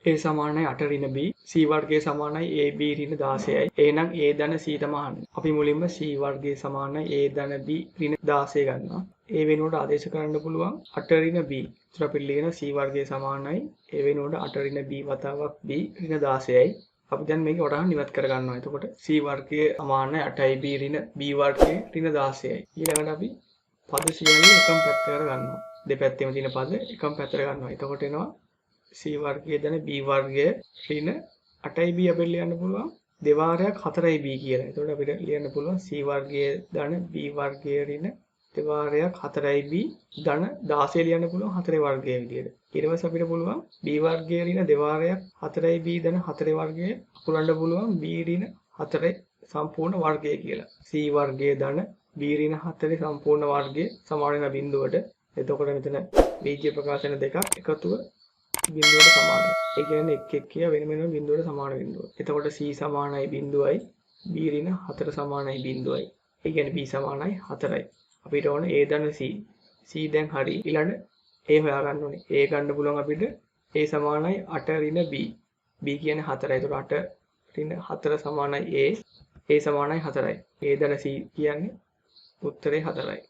A සමානයි 8 ඍණ B C වර්ගය සමානයි AB ඍණ 16යි. එහෙනම් A ධන C තමයි අහන්නේ. අපි මුලින්ම C වර්ගය සමානයි A ධන B ඍණ 16 ගන්නවා. A වෙනුවට ආදේශ කරන්න පුළුවන් 8 ඍණ B. ඒතර අපි ලියන C වර්ගය සමානයි A වෙනුවට 8 ඍණ B වතාවක් B ඍණ 16යි. අපි දැන් මේක වටහන් ඉවත් කර ගන්නවා. එතකොට C වර්ගය සමානයි 8යි B ඍණ B වර්ගය ඍණ 16යි. ඊළඟට අපි පද සියල්ල එකම පැත්තකට ගන්නවා. දෙපැත්තෙම තියෙන පද එකම පැත්තට ගන්නවා. එතකොට එනවා C වර්ගය ධන B වර්ගය ඍණ 8යි B අපිට ලියන්න පුළුවන් දෙවාරයක් 4යි B කියලා. එතකොට අපිට ලියන්න පුළුවන් C වර්ගය ධන B වර්ගය ඍණ දෙවාරයක් 4යි B ධන 16 ලියන්න පුළුවන් 4 වර්ගය විදියට. ඊට පස්සේ අපිට පුළුවන් B වර්ගය ඍණ දෙවාරයක් 4යි B ධන 4 වර්ගය අකුරන්න පුළුවන් B ඍණ 4 සම්පූර්ණ වර්ගය කියලා. C වර්ගය ධන B ඍණ 4 සම්පූර්ණ වර්ගය සමාන වෙන බිඳුවට. එතකොට මෙතන බීජ ප්‍රකාශන දෙකක් එකතුව බිඳුවට සමානයි. ඒ කියන්නේ එක් එක් කියා වෙන වෙනම බිඳුවට සමාන බිඳුව. එතකොට C සමානයි බිඳුවයි B ඍණ 4 සමානයි බිඳුවයි. ඒ කියන්නේ B සමානයි 4යි. අපිට ඕන A ධන C. C දැන් හරි. ඊළඟ A හොයාගන්න ඕනේ. A ගන්න පුළුවන් අපිට A සමානයි 8 ඍණ B. B කියන්නේ 4යි. එතකොට 8 ඍණ 4 සමානයි A. A සමානයි 4යි. A ධන C කියන්නේ උත්තරේ 4යි.